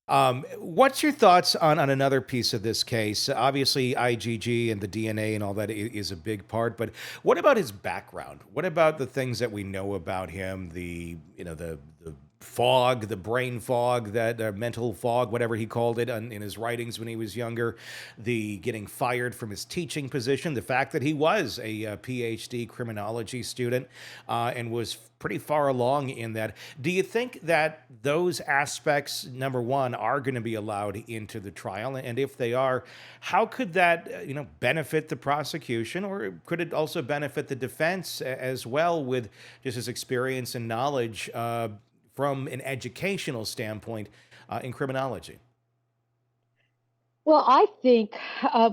What's your thoughts on another piece of this case? Obviously, IgG and the DNA and all that is a big part, but what about his background? What about the things that we know about him? The fog, the brain fog, that mental fog, whatever he called it in his writings when he was younger, the getting fired from his teaching position, the fact that he was a PhD criminology student and was pretty far along in that. Do you think that those aspects, number one, are going to be allowed into the trial? And if they are, how could that, benefit the prosecution, or could it also benefit the defense as well with just his experience and knowledge from an educational standpoint in criminology? Well, I think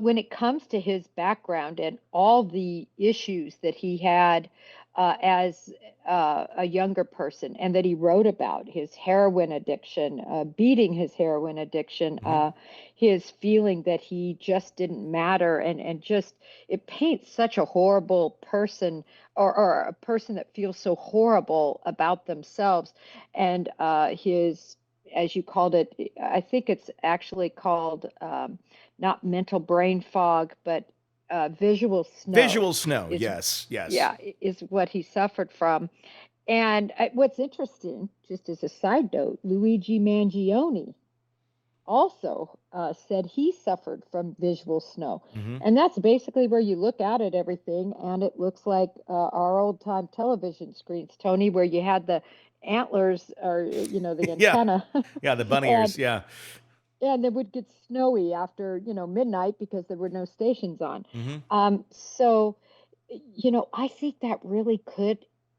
when it comes to his background and all the issues that he had as a younger person and that he wrote about, his heroin addiction, beating his heroin addiction, Hmm. his feeling that he just didn't matter, and just it paints such a horrible person, or a person that feels so horrible about themselves. And his, as you called it, I think it's actually called not mental brain fog, but visual snow Visual snow, is, yes, yes. yeah, is what he suffered from. And what's interesting, just as a side note, Luigi Mangione also said he suffered from visual snow. Hmm. And that's basically where you look out at everything, and it looks like our old time television screens, Tony, where you had the antlers, or the Yeah, antenna. yeah, the bunny and ears, yeah. and it would get snowy after midnight because there were no stations on. Hmm. So I think that really could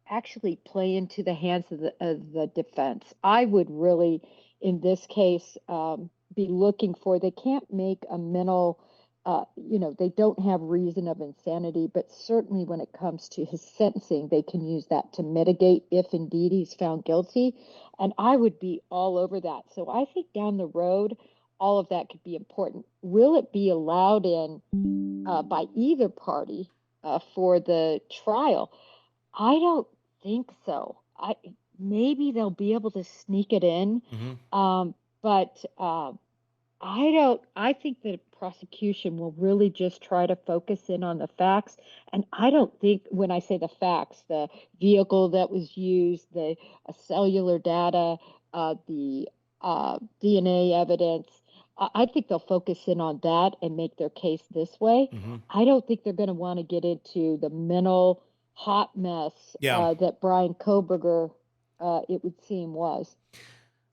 actually play into the hands of the defense. I would really, in this case, be looking for. They can't make a mental. They don't have reason of insanity, but certainly when it comes to his sentencing, they can use that to mitigate if indeed he's found guilty. And I would be all over that. So I think down the road, all of that could be important. Will it be allowed in by either party for the trial? I don't think so. I Maybe they'll be able to sneak it in, Hmm. but I don't. I think the prosecution will really just try to focus in on the facts, and I don't think, when I say the facts, the vehicle that was used, the cellular data, the DNA evidence. I think they'll focus in on that and make their case this way. Hmm. I don't think they're going to want to get into the mental hot mess Yeah. that Bryan Kohberger, it would seem, was.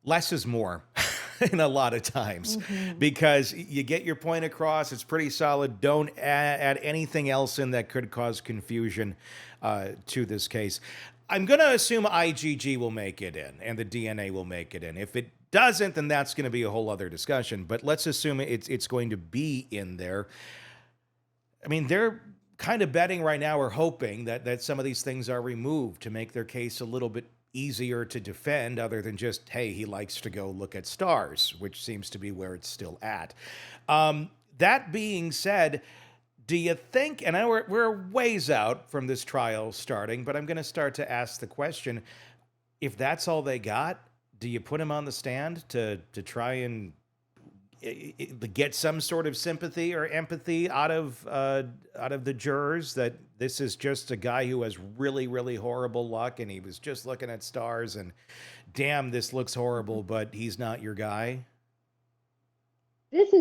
Less is more in a lot of times Hmm. because you get your point across. It's pretty solid. Don't add anything else in that could cause confusion to this case. I'm going to assume IgG will make it in and the DNA will make it in. If it doesn't, then that's going to be a whole other discussion. But let's assume it's going to be in there. I mean, they're kind of betting right now or hoping that some of these things are removed to make their case a little bit easier to defend, other than just, hey, he likes to go look at stars, which seems to be where it's still at. That being said, do you think, and we're ways out from this trial starting, but I'm going to start to ask the question, if that's all they got, do you put him on the stand to try and get some sort of sympathy or empathy out of the jurors, that this is just a guy who has really really horrible luck and he was just looking at stars and damn, this looks horrible, but he's not your guy? This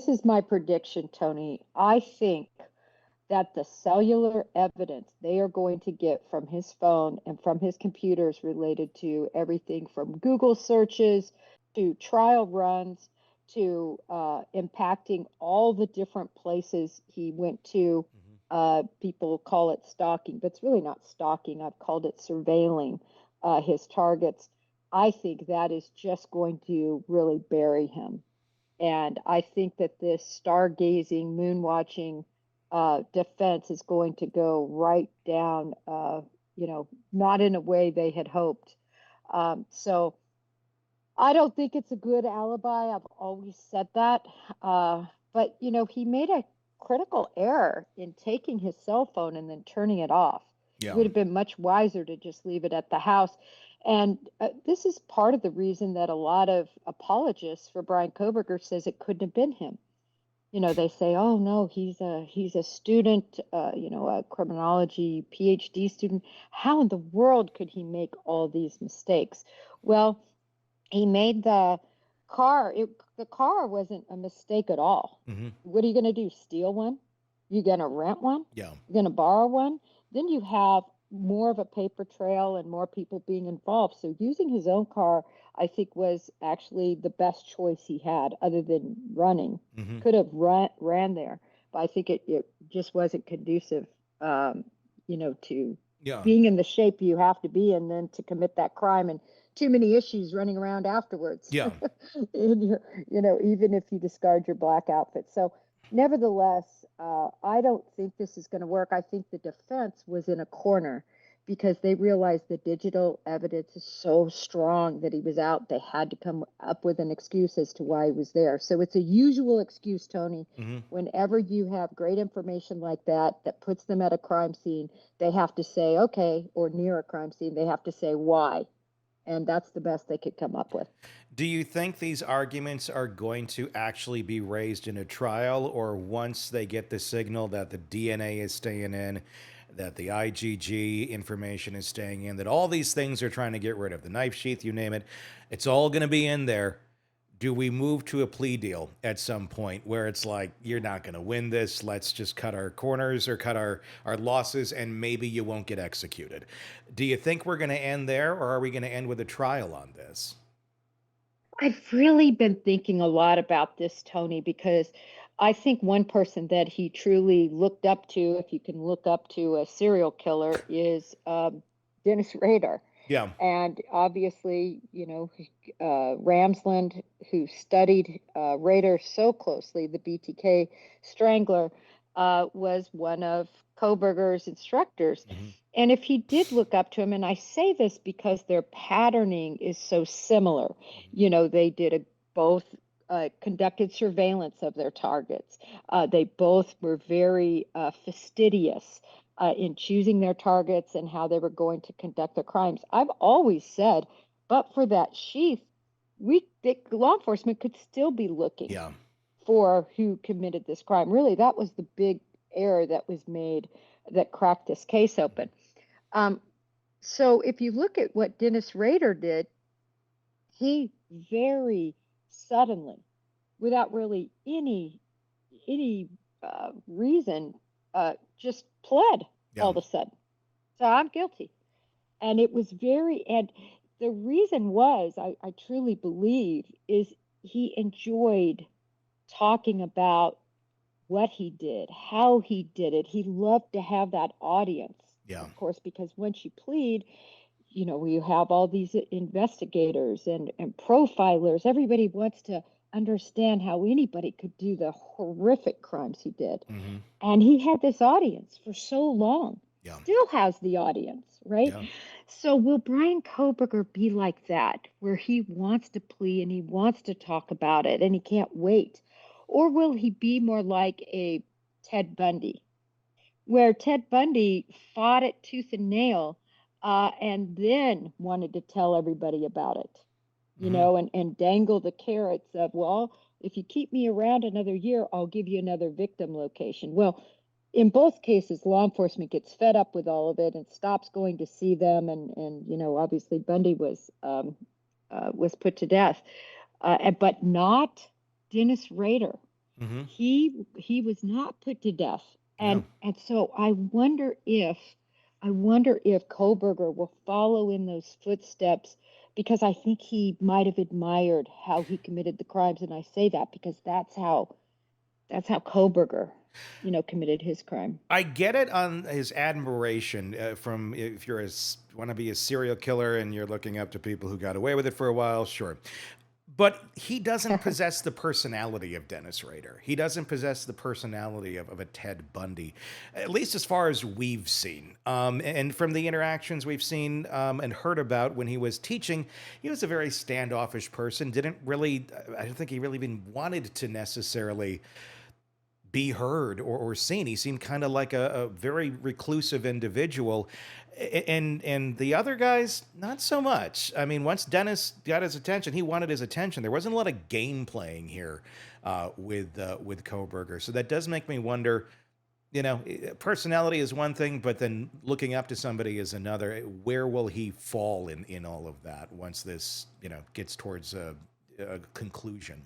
is my prediction, Tony. I think that the cellular evidence they are going to get from his phone and from his computers, related to everything from Google searches to trial runs to impacting all the different places he went to. Mhm. People call it stalking, but it's really not stalking. I've called it surveilling his targets. I think that is just going to really bury him. And I think that this stargazing, moon watching defense is going to go right down, not in a way they had hoped. So I don't think it's a good alibi. I've always said that. But, he made a critical error in taking his cell phone and then turning it off. It Yeah. would have been much wiser to just leave it at the house. And this is part of the reason that a lot of apologists for Bryan Kohberger says it couldn't have been him. They say, "Oh no, he's a student, a criminology PhD student. How in the world could he make all these mistakes?" Well, he made the car wasn't a mistake at all. Hmm. What are you going to do? Steal one? You going to rent one? Yeah. You're going to borrow one? Then you have more of a paper trail and more people being involved. So using his own car, I think, was actually the best choice he had, other than running. Hmm. Could have ran there, but I think it just wasn't conducive, to Yeah. being in the shape you have to be in then to commit that crime, and too many issues running around afterwards. Yeah. in your, even if you discard your black outfit. So, nevertheless, I don't think this is going to work. I think the defense was in a corner because they realized the digital evidence is so strong that he was out. They had to come up with an excuse as to why he was there. So it's a usual excuse, Tony. Hmm. Whenever you have great information like that that puts them at a crime scene, they have to say, okay, or near a crime scene, they have to say why. And that's the best they could come up with. Do you think these arguments are going to actually be raised in a trial, or once they get the signal that the DNA is staying in, that the IgG information is staying in, that all these things are trying to get rid of, the knife sheath, you name it, it's all going to be in there? Do we move to a plea deal at some point where it's like, you're not going to win this, let's just cut our corners or cut our losses, and maybe you won't get executed? Do you think we're going to end there, or are we going to end with a trial on this? I've really been thinking a lot about this, Tony, because I think one person that he truly looked up to, if you can look up to a serial killer, is Dennis Rader. Yeah. And obviously, Ramsland, who studied Rader so closely, the BTK strangler, was one of Kohberger's instructors. Hmm. And if he did look up to him, and I say this because their patterning is so similar, they both conducted surveillance of their targets. They both were very fastidious in choosing their targets and how they were going to conduct their crimes. I've always said, but for that sheath, law enforcement could still be looking Yeah. for who committed this crime. Really, that was the big error that was made that cracked this case open. Um, so if you look at what Dennis Rader did, he very suddenly, without really any reason, just pled Yeah. all of a sudden. So I'm guilty, and it was and the reason was, I truly believe, is he enjoyed talking about what he did, how he did it. He loved to have that audience, Yeah. of course, because once you plead, we have all these investigators and profilers. Everybody wants to understand how anybody could do the horrific crimes he did. Hmm. And he had this audience for so long, Yeah. still has the audience, right? Yeah. So will Bryan Kohberger be like that, where he wants to plea and he wants to talk about it and he can't wait? Or will he be more like a Ted Bundy, where Ted Bundy fought it tooth and nail, and then wanted to tell everybody about it, Hmm. and dangle the carrots of, well, if you keep me around another year, I'll give you another victim location. Well, in both cases, law enforcement gets fed up with all of it and stops going to see them. And obviously Bundy was put to death, but not Dennis Rader. Hmm. He was not put to death, Yeah. and so I wonder if Kohberger will follow in those footsteps, because I think he might have admired how he committed the crimes, and I say that because that's how Kohberger, committed his crime. I get it on his admiration from, if you're want to be a serial killer and you're looking up to people who got away with it for a while, sure. But he doesn't possess the personality of Dennis Rader. He doesn't possess the personality of a Ted Bundy, at least as far as we've seen. And from the interactions we've seen and heard about when he was teaching, he was a very standoffish person. Didn't really, I don't think he really even wanted to necessarily be heard or seen. He seemed kind of like a very reclusive individual. And the other guys, not so much. I mean, once Dennis got his attention, he wanted his attention. There wasn't a lot of game playing here with Kohberger. So that does make me wonder, personality is one thing, but then looking up to somebody is another. Where will he fall in all of that once this, gets towards a conclusion?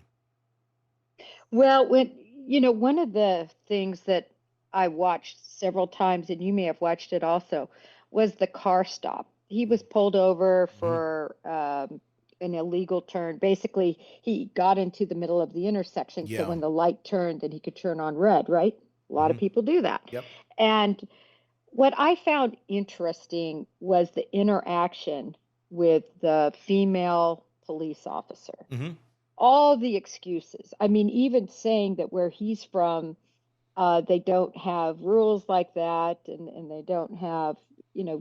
Well, one of the things that I watched several times, and you may have watched it also, was the car stop. He was pulled over Hmm. for an illegal turn. Basically, he got into the middle of the intersection, so Yeah. when the light turned, then he could turn on red, right? A lot of Hmm. people do that. Yep. And what I found interesting was the interaction with the female police officer, Hmm. all the excuses. I mean, even saying that where he's from, they don't have rules like that, and they don't have,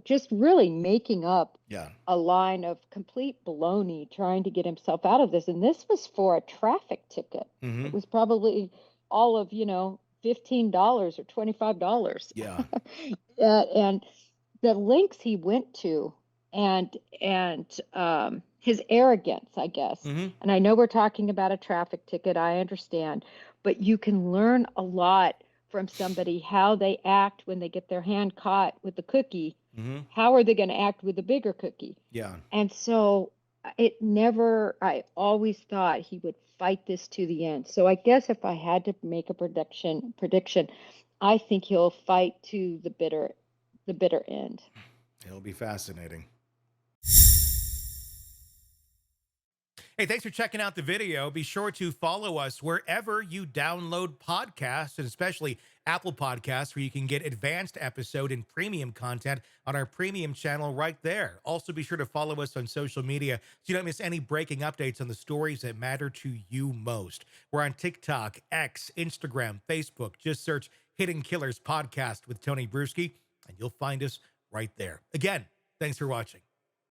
just really making up Yeah. a line of complete baloney trying to get himself out of this. And this was for a traffic ticket. It Hmm. was probably all of, $15 or $25. Yeah. And the lengths he went to, his arrogance, I guess. Hmm. And I know we're talking about a traffic ticket, I understand, but you can learn a lot from somebody how they act when they get their hand caught with the cookie. Hmm. How are they going to act with the bigger cookie? Yeah. And so I always thought he would fight this to the end. So I guess if I had to make a prediction, I think he'll fight to the bitter end. It'll be fascinating. Hey, thanks for checking out the video. Be sure to follow us wherever you download podcasts, and especially Apple Podcasts, where you can get advanced episode and premium content on our premium channel right there. Also, be sure to follow us on social media so you don't miss any breaking updates on the stories that matter to you most. We're on TikTok, X, Instagram, Facebook. Just search Hidden Killers Podcast with Tony Bruschi, and you'll find us right there. Again, thanks for watching.